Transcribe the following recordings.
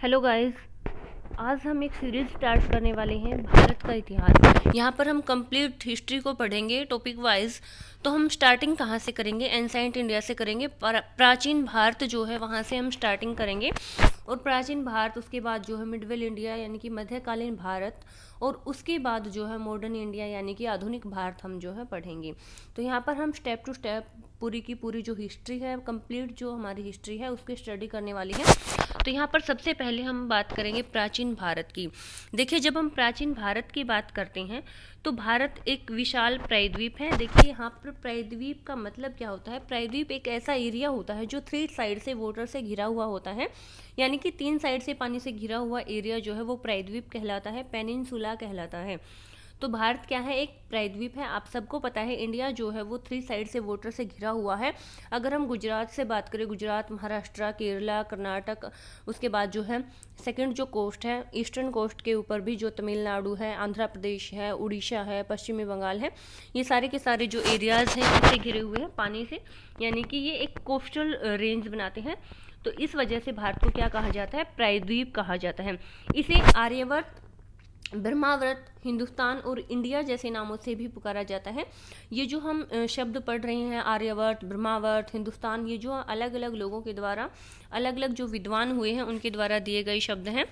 Hello guys. आज हम एक सीरीज स्टार्ट करने वाले हैं भारत का इतिहास। यहाँ पर हम कंप्लीट हिस्ट्री को पढ़ेंगे टॉपिक वाइज। तो हम स्टार्टिंग कहाँ से करेंगे? एंसाइंट इंडिया से करेंगे। प्राचीन भारत जो है वहाँ से हम स्टार्टिंग करेंगे। और प्राचीन भारत, उसके बाद जो है मिडवेल इंडिया यानी कि मध्यकालीन भारत, और उसके बाद जो है मॉडर्न इंडिया यानी कि आधुनिक भारत हम जो है पढ़ेंगे। तो यहाँ पर हम स्टेप टू स्टेप पूरी की पूरी जो हिस्ट्री है, कंप्लीट जो हमारी हिस्ट्री है उसकी स्टडी करने वाली है। तो यहाँ पर सबसे पहले हम बात करेंगे प्राचीन भारत की। देखिए, जब हम प्राचीन भारत की बात करते हैं तो भारत एक विशाल प्रायद्वीप है। देखिए, यहाँ पर प्रायद्वीप का मतलब क्या होता है? प्रायद्वीप एक ऐसा एरिया होता है जो 3 साइड से वाटर से घिरा हुआ होता है, यानी कि 3 साइड से पानी से घिरा हुआ एरिया जो है वो प्रायद्वीप कहलाता है, पेनिनसुला कहलाता है। तो भारत क्या है? एक प्रायद्वीप है। आप सबको पता है इंडिया जो है वो 3 साइड से वाटर से घिरा हुआ है। अगर हम गुजरात से बात करें, गुजरात, महाराष्ट्र, केरला, कर्नाटक, उसके बाद जो है सेकंड जो कोस्ट है, ईस्टर्न कोस्ट के ऊपर भी जो तमिलनाडु है, आंध्र प्रदेश है, उड़ीसा है, पश्चिमी बंगाल है, ये सारे के सारे जो एरियाज़ हैं इससे घिरे हुए हैं पानी से, यानी कि ये एक कोस्टल रेंज बनाते हैं। तो इस वजह से भारत को क्या कहा जाता है? प्रायद्वीप कहा जाता है। इसे आर्यवर्त, ब्रह्मावर्त, हिंदुस्तान और इंडिया जैसे नामों से भी पुकारा जाता है। ये जो हम शब्द पढ़ रहे हैं, आर्यवर्त, ब्रह्मावर्त, हिंदुस्तान, ये जो अलग अलग लोगों के द्वारा, अलग अलग जो विद्वान हुए हैं उनके द्वारा दिए गए शब्द हैं।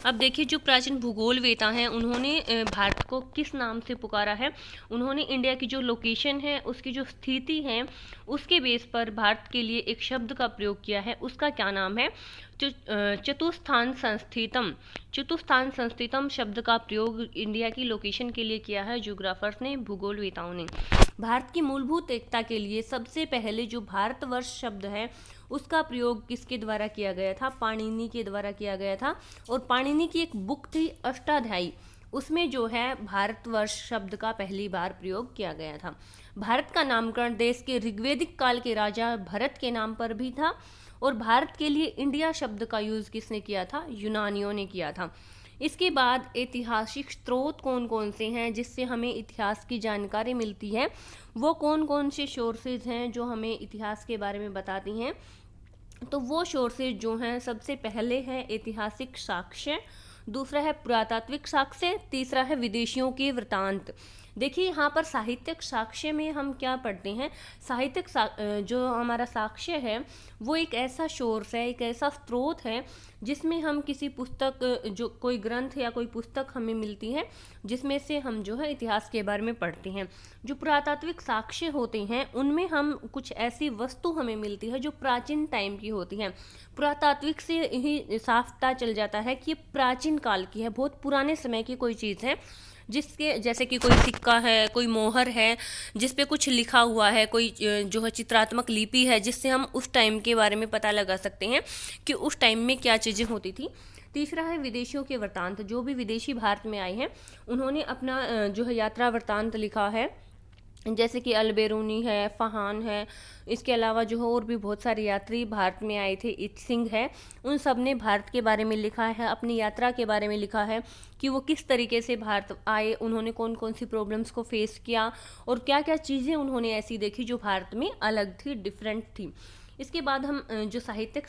अब देखिए, जो प्राचीन भूगोलवेता हैं उन्होंने भारत को किस नाम से पुकारा है? उन्होंने इंडिया की जो लोकेशन है, उसकी जो स्थिति है, उसके बेस पर भारत के लिए एक शब्द का प्रयोग किया है। उसका क्या नाम है? चतुस्थान संस्थितम। चतुस्थान संस्थितम शब्द का प्रयोग इंडिया की लोकेशन के लिए किया है ज्योग्राफर्स ने, भूगोलवेताओं ने। भारत की मूलभूत एकता के लिए सबसे पहले जो भारतवर्ष शब्द है उसका प्रयोग किसके द्वारा किया गया था? पाणिनि के द्वारा किया गया था। और पाणिनि की एक बुक थी अष्टाध्यायी, उसमें जो है भारतवर्ष शब्द का पहली बार प्रयोग किया गया था। भारत का नामकरण देश के ऋग्वेदिक काल के राजा भरत के नाम पर भी था। और भारत के लिए इंडिया शब्द का यूज़ किसने किया था? यूनानियों ने किया था। इसके बाद ऐतिहासिक स्रोत कौन कौन से हैं जिससे हमें इतिहास की जानकारी मिलती है? वो कौन कौन से सोर्सेज हैं जो हमें इतिहास के बारे में बताती हैं? तो वो सोर्सेज जो हैं, सबसे पहले है ऐतिहासिक साक्ष्य, दूसरा है पुरातात्विक साक्ष्य, तीसरा है विदेशियों के वृतांत। देखिए, यहाँ पर साहित्यिक साक्ष्य में हम क्या पढ़ते हैं? साहित्यिक जो हमारा साक्ष्य है वो एक ऐसा सोर्स है, एक ऐसा स्रोत है जिसमें हम किसी पुस्तक, जो कोई ग्रंथ या कोई पुस्तक हमें मिलती है जिसमें से हम जो है इतिहास के बारे में पढ़ते हैं। जो पुरातात्विक साक्ष्य होते हैं उनमें हम कुछ ऐसी वस्तु हमें मिलती है जो प्राचीन टाइम की होती हैं। पुरातात्विक से ही साफ पता चल जाता है कि ये प्राचीन काल की है, बहुत पुराने समय की कोई चीज़ है, जिसके जैसे कि कोई सिक्का है, कोई मोहर है जिस पे कुछ लिखा हुआ है, कोई जो है चित्रात्मक लिपि है जिससे हम उस टाइम के बारे में पता लगा सकते हैं कि उस टाइम में क्या चीज़ें होती थी। तीसरा है विदेशियों के वृत्तांत। जो भी विदेशी भारत में आए हैं उन्होंने अपना जो है यात्रा वृत्तांत लिखा है, जैसे कि अलबेरूनी है, फहान है, इसके अलावा जो है और भी बहुत सारे यात्री भारत में आए थे, इत्सिंग है, उन सब ने भारत के बारे में लिखा है, अपनी यात्रा के बारे में लिखा है कि वो किस तरीके से भारत आए, उन्होंने कौन कौन सी प्रॉब्लम्स को फेस किया और क्या क्या चीज़ें उन्होंने ऐसी देखी जो भारत में अलग थी, डिफरेंट थी। इसके बाद हम जो साहित्यिक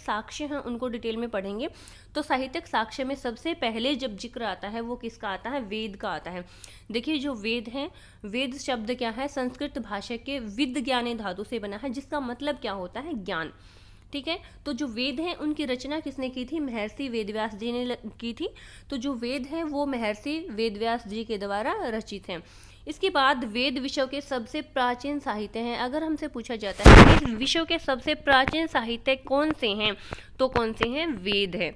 साक्ष्य हैं उनको डिटेल में पढ़ेंगे। तो साहित्यिक साक्ष्य में सबसे पहले जब जिक्र आता है वो किसका आता है? वेद का आता है। देखिए, जो वेद है, वेद शब्द क्या है? संस्कृत भाषा के विद ज्ञाने धातु से बना है, जिसका मतलब क्या होता है? ज्ञान। ठीक है। तो जो वेद हैं उनकी रचना किसने की थी? महर्षि वेदव्यास जी ने की थी। तो जो वेद हैं वो महर्षि वेदव्यास जी के द्वारा रचित हैं। इसके बाद वेद विश्व के सबसे प्राचीन साहित्य हैं। अगर हमसे पूछा जाता है कि विश्व के सबसे प्राचीन साहित्य कौन से हैं, तो कौन से हैं? वेद है।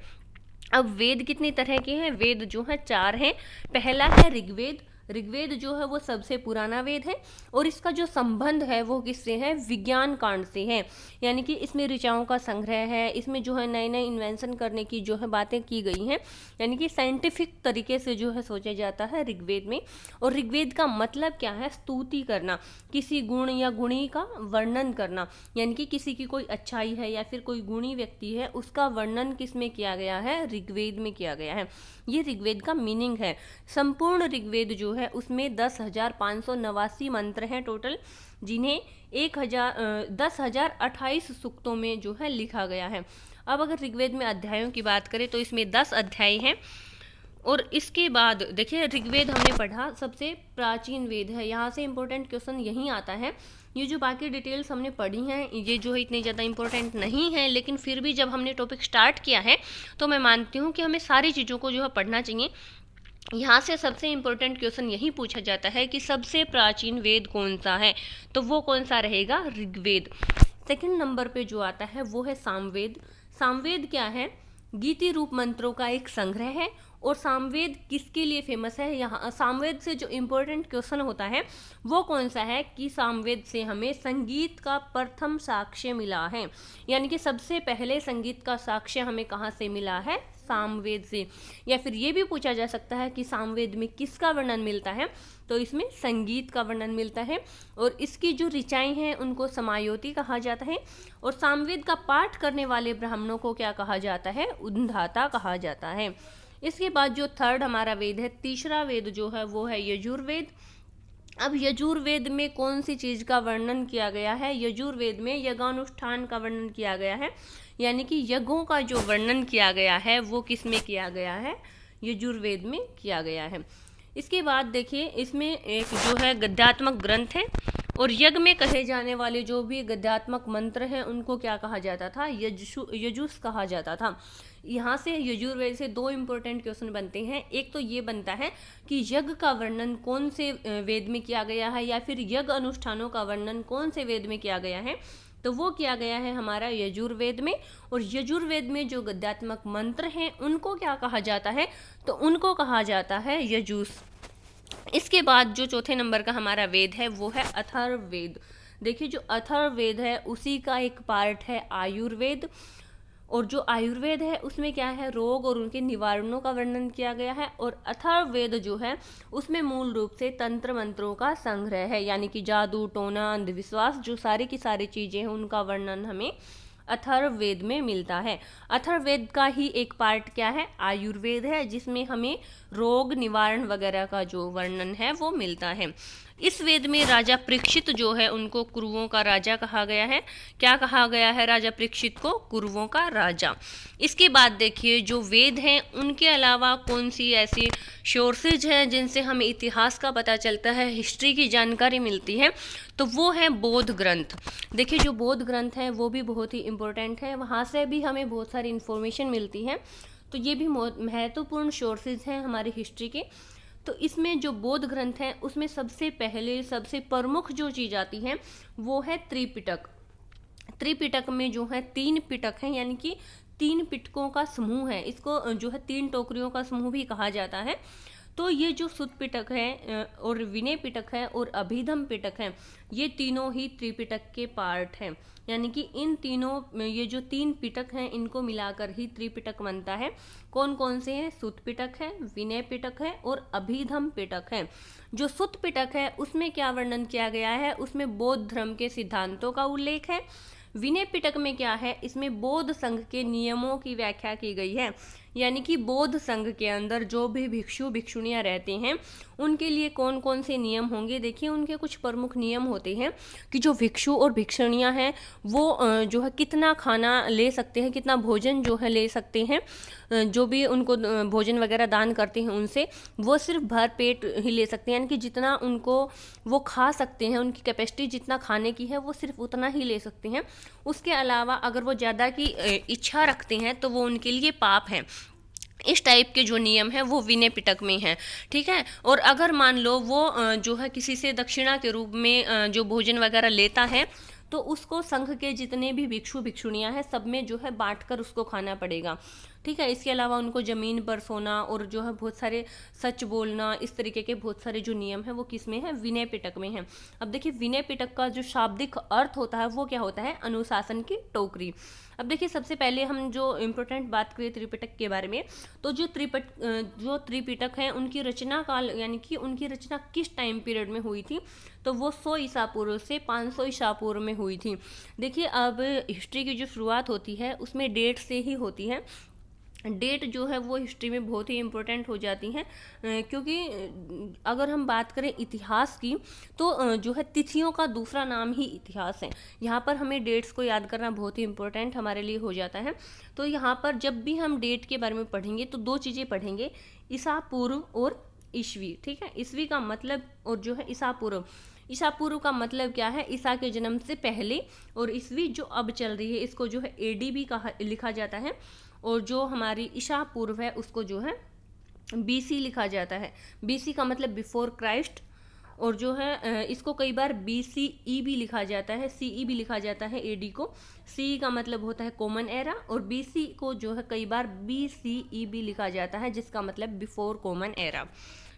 अब वेद कितनी तरह के हैं? वेद जो है 4 हैं। पहला है ऋग्वेद। ऋग्वेद जो है वो सबसे पुराना वेद है और इसका जो संबंध है वो किससे है? विज्ञान कांड से है, यानी कि इसमें ऋचाओं का संग्रह है, इसमें जो है नए नए इन्वेंशन करने की जो है बातें की गई हैं, यानी कि साइंटिफिक तरीके से जो है सोचा जाता है ऋग्वेद में। और ऋग्वेद का मतलब क्या है? स्तुति करना, किसी गुण या गुणी का वर्णन करना, यानी कि किसी की कोई अच्छाई है या फिर कोई गुणी व्यक्ति है उसका वर्णन किस में किया गया है? ऋग्वेद में किया गया है। ये ऋग्वेद का मीनिंग है। संपूर्ण ऋग्वेद जो है उसमें 10,589 मंत्र हैं टोटल, जिन्हें 10,028 सूक्तों में जो है लिखा गया है। अब अगर ऋग्वेद में अध्यायों की बात करें तो इसमें 10 अध्याय हैं। और इसके बाद देखिए ऋग्वेद हमने पढ़ा सबसे प्राचीन वेद है, यहाँ से इंपॉर्टेंट क्वेश्चन यही आता है। ये जो बाकी डिटेल्स हमने पढ़ी हैं ये जो है इतनी ज़्यादा इंपॉर्टेंट नहीं है, लेकिन फिर भी जब हमने टॉपिक स्टार्ट किया है तो मैं मानती हूँ कि हमें सारी चीज़ों को जो है पढ़ना चाहिए। यहाँ से सबसे इम्पोर्टेंट क्वेश्चन यही पूछा जाता है कि सबसे प्राचीन वेद कौन सा है, तो वो कौन सा रहेगा, ऋग्वेद। सेकंड नंबर पे जो आता है वो है सामवेद। सामवेद क्या है, गीति रूप मंत्रों का एक संग्रह है। और सामवेद किसके लिए फेमस है, यहाँ सामवेद से जो इम्पोर्टेंट क्वेश्चन होता है वो कौन सा है कि सामवेद से हमें संगीत का प्रथम साक्ष्य मिला है, यानी कि सबसे पहले संगीत का साक्ष्य हमें कहाँ से मिला है, सामवेद से। या फिर ये भी पूछा जा सकता है कि सामवेद में किसका वर्णन मिलता है, तो इसमें संगीत का वर्णन मिलता है। और इसकी जो ऋचाएं हैं उनको समायोति कहा जाता है। और सामवेद का पाठ करने वाले ब्राह्मणों को क्या कहा जाता है, उद्धाता कहा जाता है। इसके बाद जो थर्ड हमारा वेद है, तीसरा वेद जो है वो है यजुर्वेद। अब यजुर्वेद में कौन सी चीज़ का वर्णन किया गया है, यजुर्वेद में यज्ञानुष्ठान का वर्णन किया गया है, यानी कि यज्ञों का जो वर्णन किया गया है वो किस में किया गया है, यजुर्वेद में किया गया है। इसके बाद देखिए इसमें एक जो है गद्यात्मक ग्रंथ है। और यज्ञ में कहे जाने वाले जो भी गद्यात्मक मंत्र हैं उनको क्या कहा जाता था, यजुष कहा जाता था। यहाँ से यजुर्वेद से दो इम्पोर्टेंट क्वेश्चन बनते हैं। एक तो ये बनता है कि यज्ञ का वर्णन कौन से वेद में किया गया है, या फिर यज्ञ अनुष्ठानों का वर्णन कौन से वेद में किया गया है, तो वो किया गया है हमारा यजुर्वेद में। और यजुर्वेद में जो गद्यात्मक मंत्र हैं उनको क्या कहा जाता है, तो उनको कहा जाता है यजुष। इसके बाद जो चौथे नंबर का हमारा वेद है वो है अथर्ववेद। देखिए जो अथर्ववेद है उसी का एक पार्ट है आयुर्वेद। और जो आयुर्वेद है उसमें क्या है, रोग और उनके निवारणों का वर्णन किया गया है। और अथर्ववेद जो है उसमें मूल रूप से तंत्र मंत्रों का संग्रह है, यानी कि जादू टोना अंधविश्वास जो सारी की सारी चीज़ें हैं उनका वर्णन हमें अथर्ववेद में मिलता है। अथर्ववेद का ही एक पार्ट क्या है, आयुर्वेद है, जिसमें हमें रोग निवारण वगैरह का जो वर्णन है वो मिलता है। इस वेद में राजा परीक्षित जो है उनको कुरुओं का राजा कहा गया है। क्या कहा गया है राजा परीक्षित को, कुरुओं का राजा। इसके बाद देखिए जो वेद हैं उनके अलावा कौन सी ऐसी सोर्सेज हैं जिनसे हमें इतिहास का पता चलता है, हिस्ट्री की जानकारी मिलती है, तो वो है बौद्ध ग्रंथ। देखिए जो बौद्ध ग्रंथ है वो भी बहुत ही इम्पोर्टेंट है, वहाँ से भी हमें बहुत सारी इन्फॉर्मेशन मिलती है। तो ये भी महत्वपूर्ण सोर्सेज हैं हमारी हिस्ट्री के। तो इसमें जो बौद्ध ग्रंथ हैं उसमें सबसे पहले सबसे प्रमुख जो चीज़ आती है वो है त्रिपिटक। त्रिपिटक में जो है 3 पिटक हैं, यानी कि 3 पिटकों का समूह है। इसको जो है 3 टोकरियों का समूह भी कहा जाता है। तो ये जो सुत्त पिटक है और विनय पिटक है और अभिधम पिटक है, ये तीनों ही त्रिपिटक के पार्ट हैं। यानी कि इन तीनों ये जो 3 पिटक हैं इनको मिलाकर ही त्रिपिटक बनता है। कौन कौन से हैं, सुत्त पिटक है, विनय पिटक है और अभिधम पिटक है। जो सुत्त पिटक है उसमें क्या वर्णन किया गया है, उसमें बौद्ध धर्म के सिद्धांतों का उल्लेख है। विनय पिटक में क्या है, इसमें बौद्ध संघ के नियमों की व्याख्या की गई है, यानी कि बौद्ध संघ के अंदर जो भी भिक्षु भिक्षुणियाँ रहते हैं उनके लिए कौन कौन से नियम होंगे। देखिए उनके कुछ प्रमुख नियम होते हैं कि जो भिक्षु और भिक्षुणियाँ हैं वो जो है कितना खाना ले सकते हैं, कितना भोजन जो है ले सकते हैं। जो भी उनको भोजन वगैरह दान करते हैं उनसे वो सिर्फ भर पेट ही ले सकते हैं, यानी कि जितना उनको वो खा सकते हैं, उनकी कैपेसिटी जितना खाने की है वो सिर्फ उतना ही ले सकते हैं। उसके अलावा अगर वो ज़्यादा की इच्छा रखते हैं तो वो उनके लिए पाप है। इस टाइप के जो नियम है वो विनय पिटक में है, ठीक है। और अगर मान लो वो जो है किसी से दक्षिणा के रूप में जो भोजन वगैरह लेता है तो उसको संघ के जितने भी भिक्षु भिक्षुणियाँ हैं सब में जो है बांटकर उसको खाना पड़ेगा, ठीक है। इसके अलावा उनको ज़मीन पर सोना और जो है बहुत सारे सच बोलना, इस तरीके के बहुत सारे जो नियम हैं वो किस में है, विनय पिटक में है। अब देखिए विनय पिटक का जो शाब्दिक अर्थ होता है वो क्या होता है, अनुशासन की टोकरी। अब देखिए सबसे पहले हम जो इम्पोर्टेंट बात करें त्रिपिटक के बारे में, तो जो त्रिपिटक हैं उनकी रचना काल यानी कि उनकी रचना किस टाइम पीरियड में हुई थी, तो वो 100 ईसा पूर्व से 500 ईसा पूर्व में हुई थी। देखिए अब हिस्ट्री की जो शुरुआत होती है उसमें डेट से ही होती है। डेट जो है वो हिस्ट्री में बहुत ही इम्पोर्टेंट हो जाती हैं, क्योंकि अगर हम बात करें इतिहास की तो जो है तिथियों का दूसरा नाम ही इतिहास है। यहाँ पर हमें डेट्स को याद करना बहुत ही इम्पोर्टेंट हमारे लिए हो जाता है। तो यहाँ पर जब भी हम डेट के बारे में पढ़ेंगे तो दो चीज़ें पढ़ेंगे, ईसा पूर्व और ईस्वी। ठीक है, ईस्वी का मतलब और जो है ईसा पूर्व, ईसा पूर्व का मतलब क्या है, ईसा के जन्म से पहले, और ईस्वी जो अब चल रही है इसको जो है एडी भी कहा लिखा जाता है, और जो हमारी ईसा पूर्व है उसको जो है बीसी लिखा जाता है। बीसी का मतलब बिफोर क्राइस्ट, और जो है इसको कई बार बीसीई भी लिखा जाता है, सीई भी लिखा जाता है एडी को। सी का मतलब होता है कॉमन एरा, और बीसी को जो है कई बार बीसीई भी लिखा जाता है, जिसका मतलब बिफोर कॉमन एरा।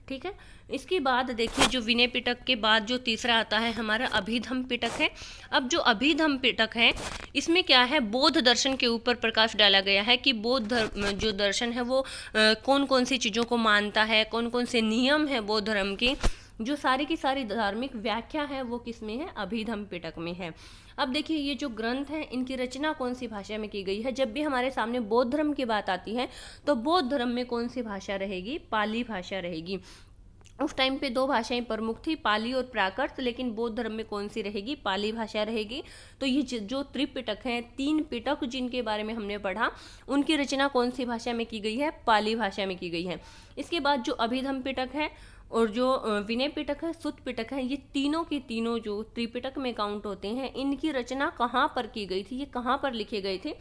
ठीक है, इसके बाद देखिए जो विनय पिटक के बाद जो तीसरा आता है हमारा अभिधम पिटक है। अब जो अभिधम पिटक है इसमें क्या है, बौद्ध दर्शन के ऊपर प्रकाश डाला गया है कि बौद्ध धर्म जो दर्शन है वो कौन कौन सी चीज़ों को मानता है, कौन कौन से नियम है बौद्ध धर्म की, जो सारी की सारी धार्मिक व्याख्या है वो किस में है, अभिधम पिटक में है। अब देखिए ये जो ग्रंथ हैं इनकी रचना कौन सी भाषा में की गई है। जब भी हमारे सामने बौद्ध धर्म की बात आती है तो बौद्ध धर्म में कौन सी भाषा रहेगी, पाली भाषा रहेगी। उस टाइम पे दो भाषाएं प्रमुख थी, पाली और प्राकृत, लेकिन बौद्ध धर्म में कौन सी रहेगी, पाली भाषा रहेगी। तो ये जो त्रिपिटक हैं, तीन पिटक जिनके बारे में हमने पढ़ा, उनकी रचना कौन सी भाषा में की गई है, पाली भाषा में की गई है। इसके बाद जो अभिधम पिटक है और जो विनय पिटक है, सुत्त पिटक है, ये तीनों के तीनों जो त्रिपिटक में काउंट होते हैं, इनकी रचना कहाँ पर की गई थी, ये कहाँ पर लिखे गए थे,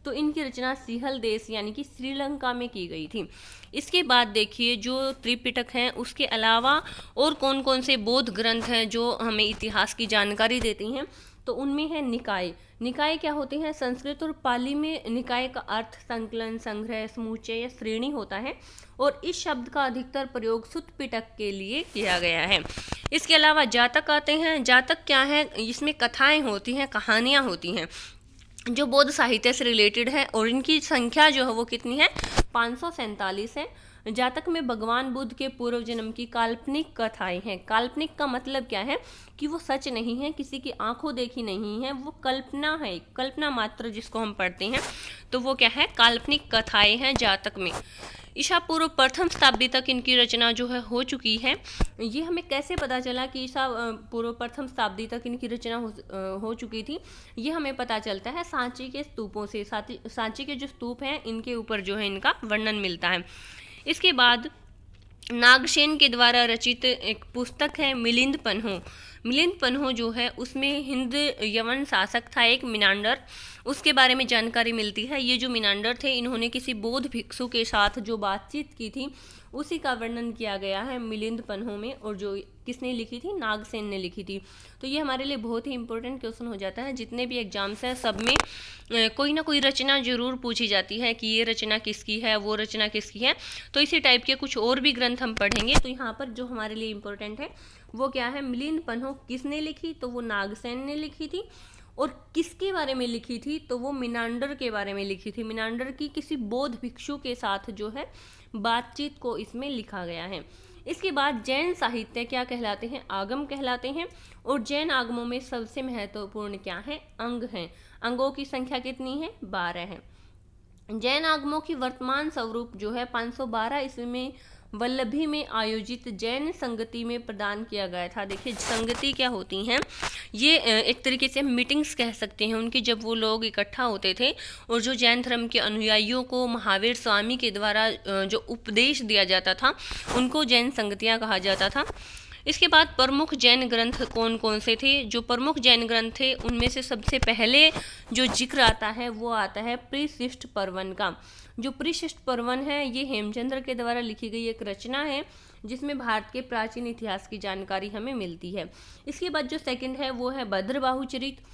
तो इनकी रचना सिंहल देश यानी कि श्रीलंका में की गई थी। इसके बाद देखिए जो त्रिपिटक हैं उसके अलावा और कौन कौन से बौद्ध ग्रंथ हैं जो हमें इतिहास की जानकारी देती हैं, तो उनमें है निकाय। निकाय क्या होते हैं, संस्कृत और पाली में निकाय का अर्थ संकलन, संग्रह, समुच्चय या श्रेणी होता है, और इस शब्द का अधिकतर प्रयोग सुत्त पिटक के लिए किया गया है। इसके अलावा जातक आते हैं। जातक क्या है, इसमें कथाएं होती हैं, कहानियाँ होती हैं जो बौद्ध साहित्य से रिलेटेड है, और इनकी संख्या जो है वो कितनी है, 547 है। जातक में भगवान बुद्ध के पूर्व जन्म की काल्पनिक कथाएं हैं। काल्पनिक का मतलब क्या है कि वो सच नहीं है, किसी की आंखों देखी नहीं है, वो कल्पना है, कल्पना मात्र जिसको हम पढ़ते हैं, तो वो क्या है, काल्पनिक कथाएं हैं जातक में। ईसा पूर्व प्रथम शताब्दी तक इनकी रचना जो है हो चुकी है। ये हमें कैसे पता चला कि ईसा पूर्व प्रथम शताब्दी तक इनकी रचना हो चुकी थी, ये हमें पता चलता है सांची के स्तूपों से। सांची के जो स्तूप हैं इनके ऊपर जो है इनका वर्णन मिलता है। इसके बाद नागसेन के द्वारा रचित एक पुस्तक है मिलिंद पन्हो। मिलिंद पन्हो जो है उसमें हिंद यवन शासक था एक मिनांडर, उसके बारे में जानकारी मिलती है। ये जो मिनांडर थे इन्होंने किसी बौद्ध भिक्षु के साथ जो बातचीत की थी उसी का वर्णन किया गया है मिलिंद पन्हो में, और जो किसने लिखी थी, नागसेन ने लिखी थी। तो ये हमारे लिए बहुत ही इंपॉर्टेंट क्वेश्चन हो जाता है। जितने भी एग्जाम्स हैं सब में कोई ना कोई रचना जरूर पूछी जाती है कि ये रचना किसकी है, वो रचना किसकी है। तो इसी टाइप के कुछ और भी ग्रंथ हम पढ़ेंगे। तो यहाँ पर जो हमारे लिए इम्पोर्टेंट है वो क्या है, मिलिंद पन्हो किसने लिखी, तो वो नागसेन ने लिखी थी। और किसके बारे में लिखी थी, तो वो मिनांडर के बारे में लिखी थी। मिनांडर की किसी बौद्ध भिक्षु के साथ जो है बातचीत को इसमें लिखा गया है। इसके बाद जैन साहित्य क्या कहलाते हैं, आगम कहलाते हैं। और जैन आगमों में सबसे महत्वपूर्ण क्या है, अंग हैं। अंगों की संख्या कितनी है, 12 है। जैन आगमों की वर्तमान स्वरूप जो है 512 ईस्वी में वल्लभी में आयोजित जैन संगति में प्रदान किया गया था। देखिए संगति क्या होती हैं, ये एक तरीके से मीटिंग्स कह सकते हैं उनकी, जब वो लोग इकट्ठा होते थे और जो जैन धर्म के अनुयायियों को महावीर स्वामी के द्वारा जो उपदेश दिया जाता था उनको जैन संगतियाँ कहा जाता था। इसके बाद प्रमुख जैन ग्रंथ कौन कौन से थे, जो प्रमुख जैन ग्रंथ थे उनमें से सबसे पहले जो जिक्र आता है वो आता है परिशिष्ट पर्वन का। जो परिशिष्ट पर्वन है ये हेमचंद्र के द्वारा लिखी गई एक रचना है जिसमें भारत के प्राचीन इतिहास की जानकारी हमें मिलती है। इसके बाद जो सेकंड है वो है भद्रबाहुचरित।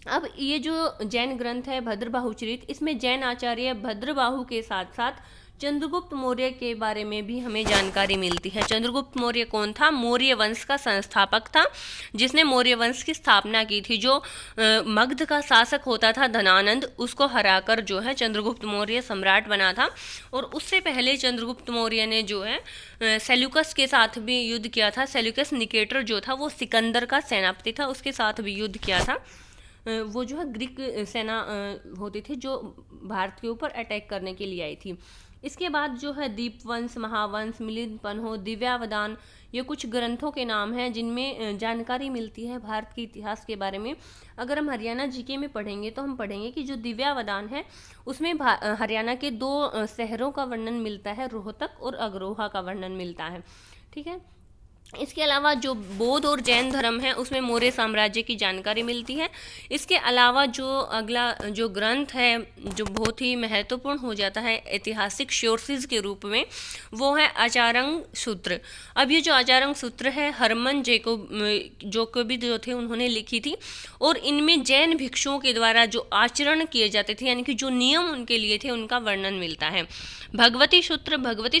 अब ये जो जैन ग्रंथ है भद्रबाहुचरित, इसमें जैन आचार्य भद्रबाहु के साथ साथ चंद्रगुप्त मौर्य के बारे में भी हमें जानकारी मिलती है। चंद्रगुप्त मौर्य कौन था, मौर्य वंश का संस्थापक था जिसने मौर्य वंश की स्थापना की थी। जो मगध का शासक होता था धनानंद, उसको हराकर जो है चंद्रगुप्त मौर्य सम्राट बना था। और उससे पहले चंद्रगुप्त मौर्य ने जो है सेल्यूकस के साथ भी युद्ध किया था। सेल्यूकस निकेटर जो था वो सिकंदर का सेनापति था, उसके साथ भी युद्ध किया था। वो जो है ग्रीक सेना होती थी जो भारत के ऊपर अटैक करने के लिए आई थी। इसके बाद जो है दीपवंश, महावंश, मिलिंद पन्हो, दिव्यावदान, ये कुछ ग्रंथों के नाम हैं जिनमें जानकारी मिलती है भारत के इतिहास के बारे में। अगर हम हरियाणा जीके में पढ़ेंगे तो हम पढ़ेंगे कि जो दिव्यावदान है उसमें हरियाणा के 2 शहरों का वर्णन मिलता है, रोहतक और अग्रोहा का वर्णन मिलता है। ठीक है। इसके अलावा जो बौद्ध और जैन धर्म है उसमें मौर्य साम्राज्य की जानकारी मिलती है। इसके अलावा जो अगला जो ग्रंथ है जो बहुत ही महत्वपूर्ण हो जाता है ऐतिहासिक सोर्सेज के रूप में, वो है आचार्य सूत्र। अब ये जो आचार्य सूत्र है हरमन जैकोबी जो थे उन्होंने लिखी थी, और इनमें जैन भिक्षुओं के द्वारा जो आचरण किए जाते थे यानी कि जो नियम उनके लिए थे उनका वर्णन मिलता है। भगवती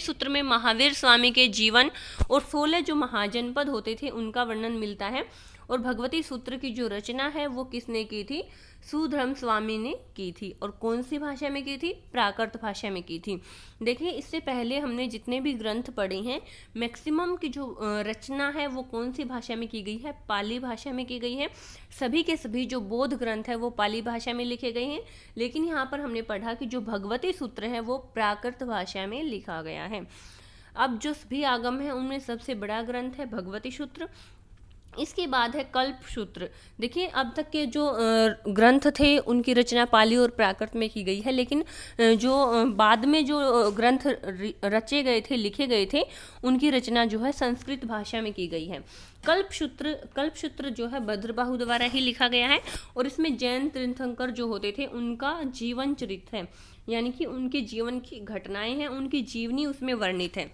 सूत्र में महावीर स्वामी के जीवन और 16 जो महाजनपद होते थे उनका वर्णन मिलता है। और भगवती सूत्र की जो रचना है वो किसने की थी? सुधर्म स्वामी ने की थी। और कौन सी भाषा में की थी? प्राकृत भाषा में की थी। देखिए इससे पहले हमने जितने भी ग्रंथ पढ़े हैं मैक्सिमम की जो रचना है वो कौन सी भाषा में की गई है? पाली भाषा में की गई है। सभी के सभी जो बौद्ध ग्रंथ है वो पाली भाषा में लिखे गए हैं, लेकिन यहाँ पर हमने पढ़ा कि जो भगवती सूत्र है वो प्राकृत भाषा में लिखा गया है। अब जो सभी आगम है उनमें सबसे बड़ा ग्रंथ है भगवती सूत्र। इसके बाद है कल्प सूत्र। देखिए अब तक के जो ग्रंथ थे उनकी रचना पाली और प्राकृत में की गई है, लेकिन जो बाद में जो ग्रंथ रचे गए थे, लिखे गए थे, उनकी रचना जो है संस्कृत भाषा में की गई है। कल्प सूत्र जो है भद्रबाहु द्वारा ही लिखा गया है, और इसमें जैन तीर्थंकर जो होते थे उनका जीवन चरित्र है, यानी कि उनके जीवन की घटनाएं हैं, उनकी जीवनी उसमें वर्णित है।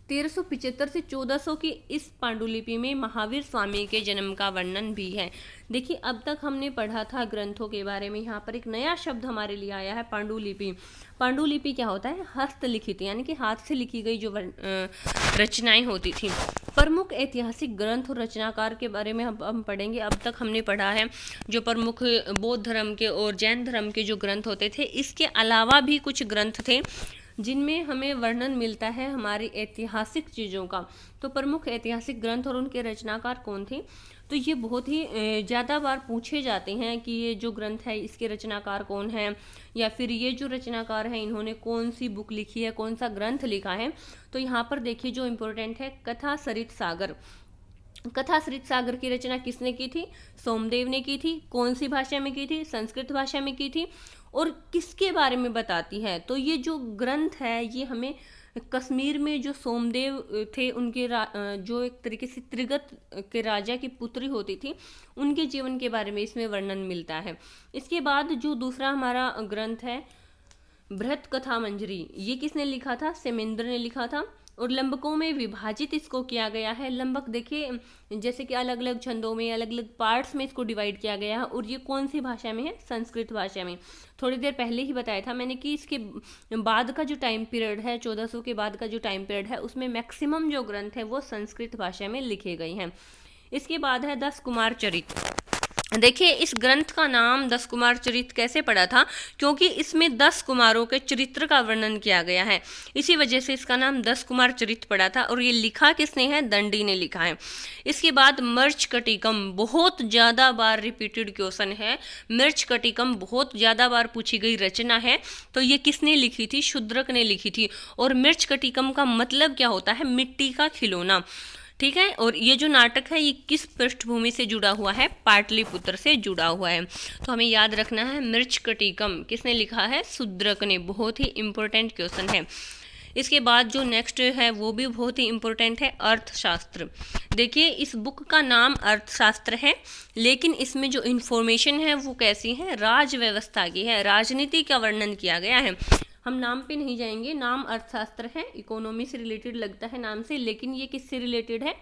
1375 से 1400 की इस पांडुलिपि में महावीर स्वामी के जन्म का वर्णन भी है। देखिए अब तक हमने पढ़ा था ग्रंथों के बारे में, यहाँ पर एक नया शब्द हमारे लिए आया है पांडुलिपि। पांडुलिपि क्या होता है? हस्तलिखित, यानी कि हाथ से लिखी गई जो रचनाएं होती थी। प्रमुख ऐतिहासिक ग्रंथ और रचनाकार के बारे में हम पढ़ेंगे। अब तक हमने पढ़ा है जो प्रमुख बौद्ध धर्म के और जैन धर्म के जो ग्रंथ होते थे। इसके अलावा भी कुछ ग्रंथ थे जिनमें हमें वर्णन मिलता है हमारी ऐतिहासिक चीज़ों का। तो प्रमुख ऐतिहासिक ग्रंथ और उनके रचनाकार कौन थे? तो ये बहुत ही ज़्यादा बार पूछे जाते हैं कि ये जो ग्रंथ है इसके रचनाकार कौन है, या फिर ये जो रचनाकार है इन्होंने कौन सी बुक लिखी है, कौन सा ग्रंथ लिखा है। तो यहाँ पर देखिए जो इम्पोर्टेंट है कथा सरित सागर। कथा सरित सागर की रचना किसने की थी? सोमदेव ने की थी। कौन सी भाषा में की थी? संस्कृत भाषा में की थी। और किसके बारे में बताती है? तो ये जो ग्रंथ है ये हमें कश्मीर में जो सोमदेव थे उनके जो एक तरीके से त्रिगत के राजा की पुत्री होती थी उनके जीवन के बारे में इसमें वर्णन मिलता है। इसके बाद जो दूसरा हमारा ग्रंथ है बृहत कथा मंजरी, ये किसने लिखा था? सेमेंद्र ने लिखा था। और लंबकों में विभाजित इसको किया गया है। लंबक देखिए जैसे कि अलग अलग छंदों में अलग अलग पार्ट्स में इसको डिवाइड किया गया है, और ये कौन सी भाषा में है? संस्कृत भाषा में। थोड़ी देर पहले ही बताया था मैंने कि इसके बाद का जो टाइम पीरियड है 1400 के बाद का जो टाइम पीरियड है उसमें मैक्सिमम जो ग्रंथ है वो संस्कृत भाषा में लिखे गए हैं। इसके बाद है 10 कुमार चरित। देखिए इस ग्रंथ का नाम 10 कुमार चरित कैसे पड़ा था? क्योंकि इसमें 10 कुमारों के चरित्र का वर्णन किया गया है, इसी वजह से इसका नाम 10 कुमार चरित पड़ा था। और ये लिखा किसने है? दंडी ने लिखा है। इसके बाद मृच्छकटिकम, बहुत ज़्यादा बार रिपीटेड क्वेश्चन है। मृच्छकटिकम बहुत ज़्यादा बार पूछी गई रचना है। तो ये किसने लिखी थी? शूद्रक ने लिखी थी। और मृच्छकटिकम का मतलब क्या होता है? मिट्टी का खिलौना। ठीक है। और ये जो नाटक है ये किस पृष्ठभूमि से जुड़ा हुआ है? पाटलिपुत्र से जुड़ा हुआ है। तो हमें याद रखना है मृच्छकटिकम किसने लिखा है? शूद्रक ने। बहुत ही इंपॉर्टेंट क्वेश्चन है। इसके बाद जो नेक्स्ट है वो भी बहुत ही इंपॉर्टेंट है, अर्थशास्त्र। देखिए इस बुक का नाम अर्थशास्त्र है, लेकिन इसमें जो इन्फॉर्मेशन है वो कैसी है? राज व्यवस्था की है, राजनीति का वर्णन किया गया है। हम नाम पे नहीं जाएंगे, नाम अर्थशास्त्र है, इकोनॉमी से रिलेटेड लगता है नाम से, लेकिन ये किससे रिलेटेड है?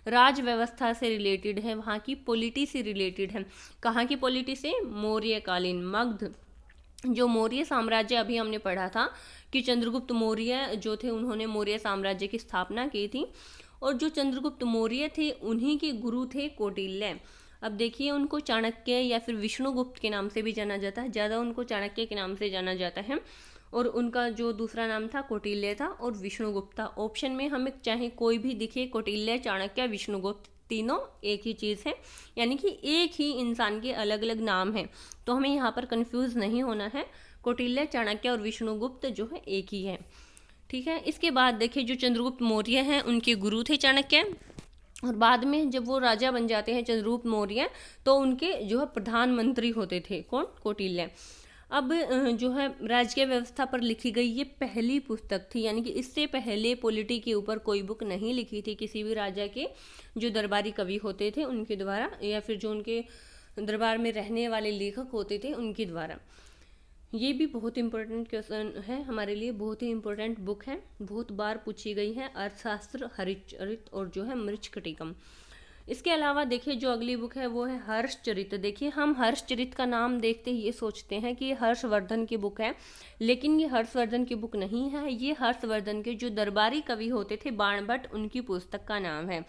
राज व्यवस्था से रिलेटेड है, वहाँ की पॉलिटी से रिलेटेड है। कहाँ की पॉलिटी से? मौर्यकालीन, मगध जो मौर्य साम्राज्य अभी हमने पढ़ा था कि चंद्रगुप्त मौर्य जो थे उन्होंने मौर्य साम्राज्य की स्थापना की थी, और जो चंद्रगुप्त मौर्य थे उन्हीं के गुरु थे कौटिल्य। अब देखिए उनको चाणक्य या फिर विष्णुगुप्त के नाम से भी जाना जाता है, ज़्यादा उनको चाणक्य के नाम से जाना जाता है। और उनका जो दूसरा नाम था कौटिल्य था और विष्णुगुप्त था। ऑप्शन में हमें चाहे कोई भी दिखे, कौटिल्य, चाणक्य, विष्णुगुप्त, तीनों एक ही चीज़ है, यानी कि एक ही इंसान के अलग अलग नाम हैं, तो हमें यहाँ पर कंफ्यूज नहीं होना है। कौटिल्य, चाणक्य और विष्णुगुप्त जो है एक ही है, ठीक है। इसके बाद देखिए जो चंद्रगुप्त मौर्य हैं उनके गुरु थे चाणक्य, और बाद में जब वो राजा बन जाते हैं चंद्रगुप्त मौर्य, तो उनके जो है प्रधानमंत्री होते थे कौन, कौटिल्य। अब जो है राजकीय व्यवस्था पर लिखी गई ये पहली पुस्तक थी, यानी कि इससे पहले पॉलिटी के ऊपर कोई बुक नहीं लिखी थी किसी भी राजा के जो दरबारी कवि होते थे उनके द्वारा, या फिर जो उनके दरबार में रहने वाले लेखक होते थे उनके द्वारा। ये भी बहुत इंपॉर्टेंट क्वेश्चन है हमारे लिए, बहुत ही इंपॉर्टेंट बुक है, बहुत बार पूछी गई है, अर्थशास्त्र, हरिचरित और जो है मृच्छकटिकम। इसके अलावा देखिए जो अगली बुक है वो है हर्षचरित। देखिए हम हर्षचरित का नाम देखते ही ये सोचते हैं कि ये हर्षवर्धन की बुक है, लेकिन ये हर्षवर्धन की बुक नहीं है, ये हर्षवर्धन के जो दरबारी कवि होते थे बाणभट्ट, उनकी पुस्तक का नाम है।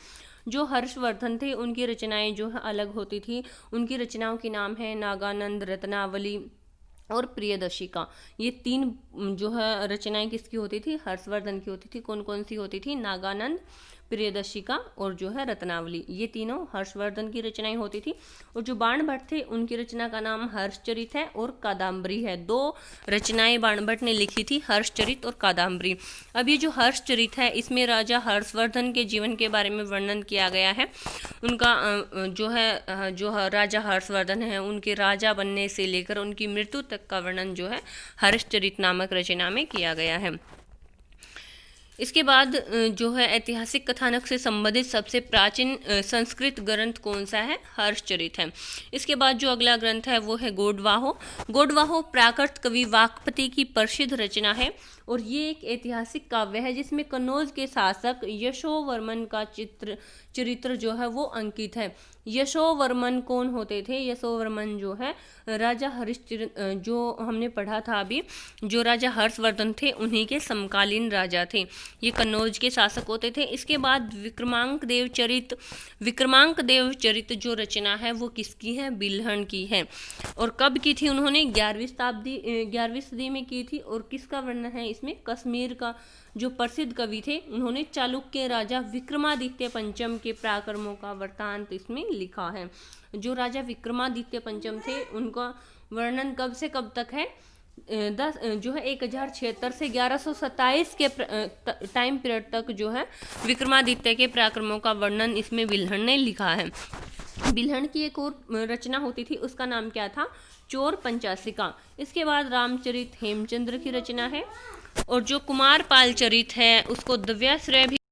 जो हर्षवर्धन थे उनकी रचनाएं जो है अलग होती थी, उनकी रचनाओं के नाम है नागानंद, रत्नावली और प्रियदर्शिका। ये तीन जो है रचनाएं किसकी होती थी, हर्षवर्धन की होती थी। कौन कौन सी होती थी, नागानंद, प्रियदर्शिका और जो है रत्नावली, ये तीनों हर्षवर्धन की रचनाएं होती थी। और जो बाणभट्ट थे उनकी रचना का नाम हर्षचरित है और कादम्बरी है। दो रचनाएं बाणभट्ट ने लिखी थी, हर्षचरित और कादम्बरी। अब ये जो हर्षचरित है इसमें राजा हर्षवर्धन के जीवन के बारे में वर्णन किया गया है। उनका जो राजा हर्षवर्धन है उनके राजा बनने से लेकर उनकी मृत्यु तक का वर्णन जो है हर्षचरित नामक रचना में किया गया है। इसके बाद जो है ऐतिहासिक कथानक से संबंधित सबसे प्राचीन संस्कृत ग्रंथ कौन सा है, हर्षचरित है। इसके बाद जो अगला ग्रंथ है वो है गोडवाहो। गोडवाहो प्राकृत कवि वाकपति की प्रसिद्ध रचना है और ये एक ऐतिहासिक काव्य है जिसमें कन्नौज के शासक यशोवर्मन का चरित्र जो है वो अंकित है। यशोवर्मन कौन होते थे, यशोवर्मन जो है राजा हरिश्चंद्र, जो हमने पढ़ा था अभी, जो राजा हर्षवर्धन थे उन्हीं के समकालीन राजा थे, ये कन्नौज के शासक होते थे। इसके बाद विक्रमांक देव चरित जो रचना है वो किसकी है, बिल्हण की है। और कब की थी उन्होंने, 11वीं सदी में की थी। और किसका वर्णन है इसमें, कश्मीर का जो प्रसिद्ध कवि थे उन्होंने चालुक्य राजा विक्रमादित्य पंचम के पराक्रमों का वृत्तांत इसमें लिखा है। जो राजा विक्रमादित्य पंचम थे उनका वर्णन कब से कब तक है, 1076 से 1127 के टाइम पीरियड तक जो है विक्रमादित्य के पराक्रमों का वर्णन इसमें बिल्हण ने लिखा है। बिल्हण की एक और रचना होती थी, उसका नाम क्या था, चोर पंचासिका। इसके बाद रामचरित हेमचंद्र की रचना है। और जो कुमारपाल चरित है उसको दिव्याश्रय भी